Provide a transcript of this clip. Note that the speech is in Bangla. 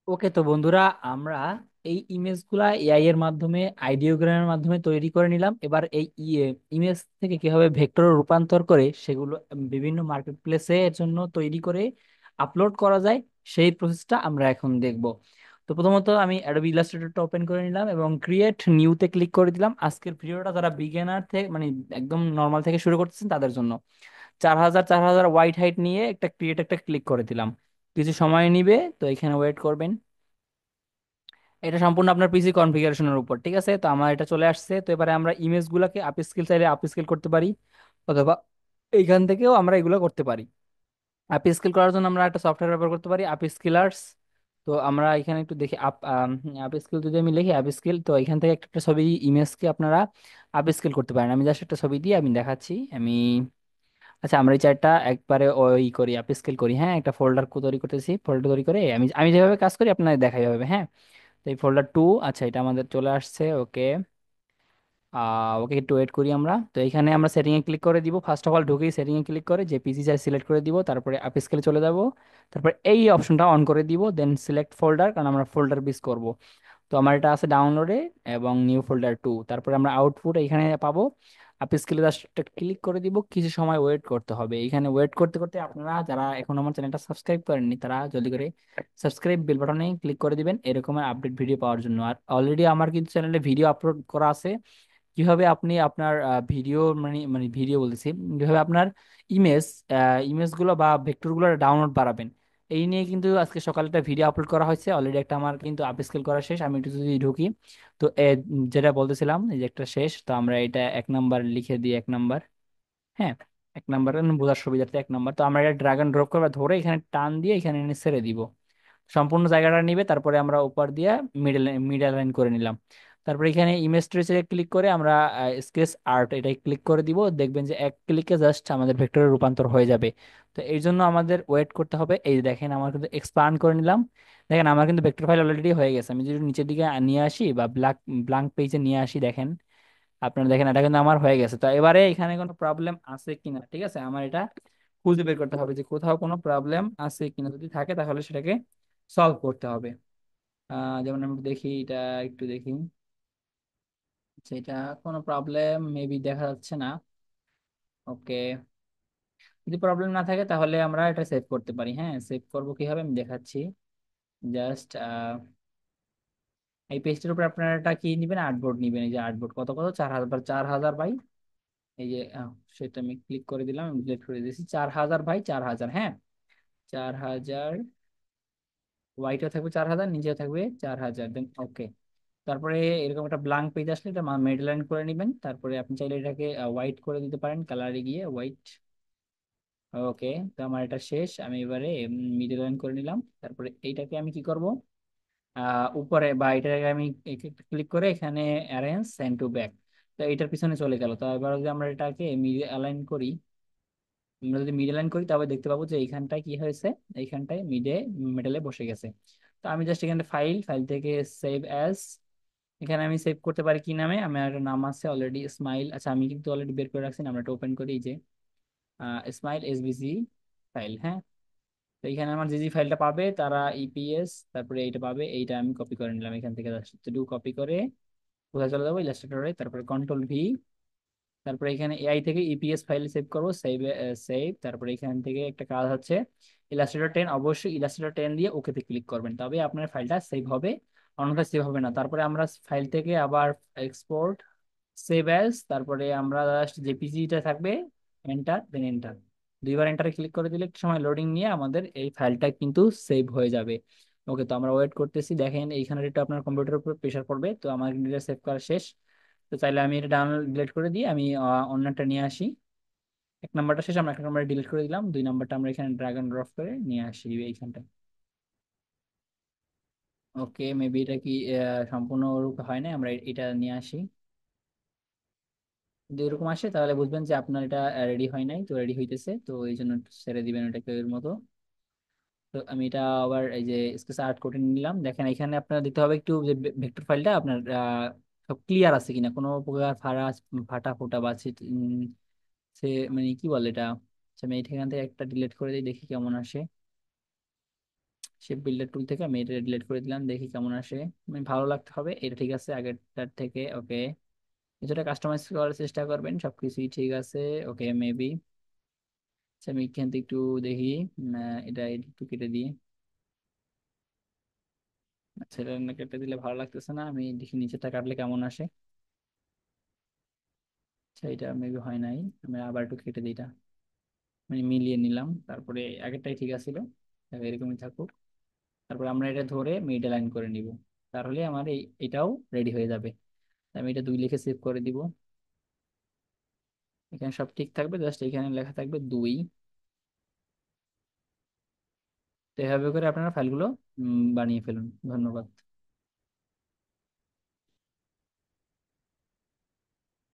ওকে তো বন্ধুরা, আমরা এই ইমেজগুলা এআই এর মাধ্যমে আইডিওগ্রামের মাধ্যমে তৈরি করে নিলাম। এবার এই ইমেজ থেকে কিভাবে ভেক্টরে রূপান্তর করে সেগুলো বিভিন্ন মার্কেট প্লেসে এর জন্য তৈরি করে আপলোড করা যায়, সেই প্রসেসটা আমরা এখন দেখব। তো প্রথমত আমি অ্যাডোবি ইলাস্ট্রেটরটা ওপেন করে নিলাম এবং ক্রিয়েট নিউতে ক্লিক করে দিলাম। আজকের ভিডিওটা যারা বিগিনার থেকে মানে একদম নর্মাল থেকে শুরু করতেছেন তাদের জন্য 4000 হোয়াইট হাইট নিয়ে একটা ক্রিয়েট একটা ক্লিক করে দিলাম। কিছু সময় নিবে, তো এখানে ওয়েট করবেন। এটা সম্পূর্ণ আপনার পিসি কনফিগারেশনের উপর, ঠিক আছে? তো আমার এটা চলে আসছে। তো এবারে আমরা ইমেজগুলোকে আপস্কেল চাইলে আপস্কেল করতে পারি, অথবা এইখান থেকেও আমরা এগুলো করতে পারি। আপস্কেল করার জন্য আমরা একটা সফটওয়্যার ব্যবহার করতে পারি, আপস্কেলার্স। তো আমরা এখানে একটু দেখি আপস্কেল যদি আমি লিখি আপস্কেল, তো এখান থেকে একটা একটা ছবি ইমেজকে আপনারা আপস্কেল করতে পারেন। আমি জাস্ট একটা ছবি দিয়ে আমি দেখাচ্ছি। আমি আচ্ছা, আমরা এই চারটা একবারে ওই করি, আপস্কেল করি। হ্যাঁ, একটা ফোল্ডার তৈরি করতেছি। ফোল্ডার তৈরি করে আমি আমি যেভাবে কাজ করি আপনাদের দেখাই হবে। হ্যাঁ, তো এই ফোল্ডার টু, আচ্ছা এটা আমাদের চলে আসছে। ওকে, ওকে একটু ওয়েট করি আমরা। তো এখানে আমরা সেটিং এ ক্লিক করে দিব। ফার্স্ট অফ অল ঢুকেই সেটিং এ ক্লিক করে জেপিজি চাই সিলেক্ট করে দিব, তারপরে আপ স্কেলে চলে যাব। তারপর এই অপশনটা অন করে দিব, দেন সিলেক্ট ফোল্ডার, কারণ আমরা ফোল্ডার বেস করব। তো আমার এটা আছে ডাউনলোডে এবং নিউ ফোল্ডার টু। তারপরে আমরা আউটপুট এখানে পাবো। আপ স্কেলে জাস্ট ক্লিক করে দিব, কিছু সময় ওয়েট করতে হবে। এখানে ওয়েট করতে করতে আপনারা যারা এখন আমার চ্যানেলটা সাবস্ক্রাইব করেননি তারা জলদি করে সাবস্ক্রাইব বেল বাটনে ক্লিক করে দিবেন এরকমের আপডেট ভিডিও পাওয়ার জন্য। আর অলরেডি আমার কিন্তু চ্যানেলে ভিডিও আপলোড করা আছে কিভাবে আপনি আপনার ভিডিও মানে মানে ভিডিও বলতেছি, কিভাবে আপনার ইমেজ ইমেজগুলো বা ভেক্টরগুলো ডাউনলোড বাড়াবেন, এই নিয়ে কিন্তু আজকে সকালে একটা ভিডিও আপলোড করা হয়েছে। অলরেডি একটা আমার কিন্তু আপস্কেল করা শেষ। আমি একটু যদি ঢুকি, তো যেটা বলতেছিলাম এই যে একটা শেষ। তো আমরা এটা 1 নাম্বার লিখে দিই, 1 নাম্বার। হ্যাঁ, 1 নাম্বার বোঝার সুবিধার্থে 1 নাম্বার। তো আমরা এটা ড্রাগ এন্ড ড্রপ করে ধরে এখানে টান দিয়ে এখানে এনে ছেড়ে দিব। সম্পূর্ণ জায়গাটা নিবে, তারপরে আমরা উপর দিয়ে মিডল মিডল লাইন করে নিলাম। তারপরে এখানে ইমেজ ট্রেসে ক্লিক করে আমরা স্কেচ আর্ট এটাই ক্লিক করে দিব। দেখবেন যে এক ক্লিকে জাস্ট আমাদের ভেক্টরে রূপান্তর হয়ে যাবে। তো এই জন্য আমাদের ওয়েট করতে হবে। এই যে দেখেন, আমার কিন্তু এক্সপান্ড করে নিলাম। দেখেন আমার কিন্তু ভেক্টর ফাইল অলরেডি হয়ে গেছে। আমি যদি নিচের দিকে নিয়ে আসি বা ব্ল্যাঙ্ক পেজে নিয়ে আসি, দেখেন আপনারা, দেখেন এটা কিন্তু আমার হয়ে গেছে। তো এবারে এখানে কোনো প্রবলেম আছে কিনা, ঠিক আছে, আমার এটা খুঁজে বের করতে হবে যে কোথাও কোনো প্রবলেম আছে কিনা। যদি থাকে তাহলে সেটাকে সলভ করতে হবে। যেমন আমি দেখি, এটা একটু দেখি। আচ্ছা, এটা কোনো প্রবলেম মেবি দেখা যাচ্ছে না। ওকে, যদি প্রবলেম না থাকে তাহলে আমরা এটা সেভ করতে পারি। হ্যাঁ, সেভ করবো কিভাবে আমি দেখাচ্ছি। জাস্ট এই পেজটার উপর আপনারা একটা কি নিবেন, আর্টবোর্ড নিবেন। এই যে আর্টবোর্ড কত কত 4000, 4000 বাই, এই যে সেটা আমি ক্লিক করে দিলাম, আমি ডিলিট করে দিয়েছি। 4000 বাই 4000, হ্যাঁ, 4000। হোয়াইটও থাকবে 4000, নিচেও থাকবে 4000, দেন ওকে। তারপরে এরকম একটা ব্ল্যাঙ্ক পেজ আসলে এটা মিডল লাইন করে নেবেন। তারপরে আপনি চাইলে এটাকে হোয়াইট করে দিতে পারেন, কালারে গিয়ে হোয়াইট। ওকে, তো আমার এটা শেষ। আমি এবারে মিডল লাইন করে নিলাম। তারপরে এইটাকে আমি কি করব, উপরে বা এটাকে আমি ক্লিক করে এখানে অ্যারেঞ্জ সেন্ড টু ব্যাক। তো এটার পিছনে চলে গেল। তো এবার যদি আমরা এটাকে মিডল অ্যালাইন করি, আমরা যদি মিডল লাইন করি তবে দেখতে পাবো যে এইখানটায় কি হয়েছে, এইখানটায় মিডলে বসে গেছে। তো আমি জাস্ট এখানে ফাইল ফাইল থেকে সেভ অ্যাজ, এখানে আমি সেভ করতে পারি কি নামে, আমার একটা নাম আছে অলরেডি স্মাইল। আচ্ছা, আমি কিন্তু অলরেডি বের করে রাখছি, আমরা এটা ওপেন করি। এই যে স্মাইল এসবিসি ফাইল। হ্যাঁ, তো এখানে আমার যে যে ফাইলটা পাবে তারা ইপিএস, তারপরে এইটা পাবে। এইটা আমি কপি করে নিলাম এখান থেকে, জাস্ট কপি করে কোথায় চলে যাবো, ইলাস্ট্রেটরে, তারপরে কন্ট্রোল ভি। তারপরে এখানে এআই থেকে ইপিএস ফাইল সেভ করবো, সেভ সেভ। তারপরে এখান থেকে একটা কাজ হচ্ছে ইলাস্ট্রেটর 10, অবশ্যই ইলাস্ট্রেটর 10 দিয়ে ওকেতে ক্লিক করবেন, তবে আপনার ফাইলটা সেভ হবে, অন্যথায় সেভ হবে না। তারপরে আমরা ফাইল থেকে আবার এক্সপোর্ট, সেভ অ্যাজ, তারপরে আমরা জাস্ট জেপিজিটা থাকবে, এন্টার দেন এন্টার। দুইবার এন্টারে ক্লিক করে দিলে একটু সময় লোডিং নিয়ে আমাদের এই ফাইলটা কিন্তু সেভ হয়ে যাবে। ওকে, তো আমরা ওয়েট করতেছি। দেখেন এইখানে একটু আপনার কম্পিউটারের উপর প্রেশার পড়বে। তো আমার সেভ করা শেষ। তো চাইলে আমি এটা ডাউনলোড ডিলিট করে দিই, আমি অন্যটা নিয়ে আসি। 1 নাম্বারটা শেষ, আমরা 1 নাম্বার ডিলিট করে দিলাম। 2 নাম্বারটা আমরা এখানে ড্রাগ এন্ড ড্রপ করে নিয়ে আসি এইখানটা। ওকে, মেবি এটা কি সম্পূর্ণরূপে হয় না, আমরা এটা নিয়ে আসি। যদি এরকম আসে তাহলে বুঝবেন যে আপনার এটা রেডি হয় নাই। তো রেডি হইতেছে, তো এই জন্য একটু ছেড়ে দিবেন এটাকে এর মতো। তো আমি এটা আবার এই যে স্কেচ আর্ট করে নিলাম। দেখেন এখানে আপনার দিতে হবে একটু যে ভেক্টর ফাইলটা আপনার সব ক্লিয়ার আছে কিনা, কোনো প্রকার ফাটা ফোটা বা সে মানে কি বলে এটা। আচ্ছা, আমি এখান থেকে একটা ডিলিট করে দিই, দেখি কেমন আসে। শেপ বিল্ডার টুল থেকে আমি এটা ডিলিট করে দিলাম, দেখি কেমন আসে। মানে ভালো লাগতে হবে, এটা ঠিক আছে আগেরটার থেকে। ওকে, কিছুটা কাস্টমাইজ করার চেষ্টা করবেন, সবকিছুই ঠিক আছে। ওকে মেবি, আমি এখান থেকে একটু দেখি। এটা একটু কেটে দিই। আচ্ছা, এটা না কেটে দিলে ভালো লাগতেছে না, আমি দেখি নিচেটা কাটলে কেমন আসে। আচ্ছা, এটা মেবি হয় নাই, আমি আবার একটু কেটে দিই এটা। মানে মিলিয়ে নিলাম, তারপরে আগেরটাই ঠিক আছিল, এরকমই থাকুক। তারপর আমরা এটা ধরে মিডল লাইন করে নিব, তাহলে আমার এটাও রেডি হয়ে যাবে। আমি এটা 2 লিখে সেভ করে দিব। এখানে সব ঠিক থাকবে, জাস্ট এখানে লেখা থাকবে 2। তো এভাবে করে আপনারা ফাইলগুলো বানিয়ে ফেলুন। ধন্যবাদ।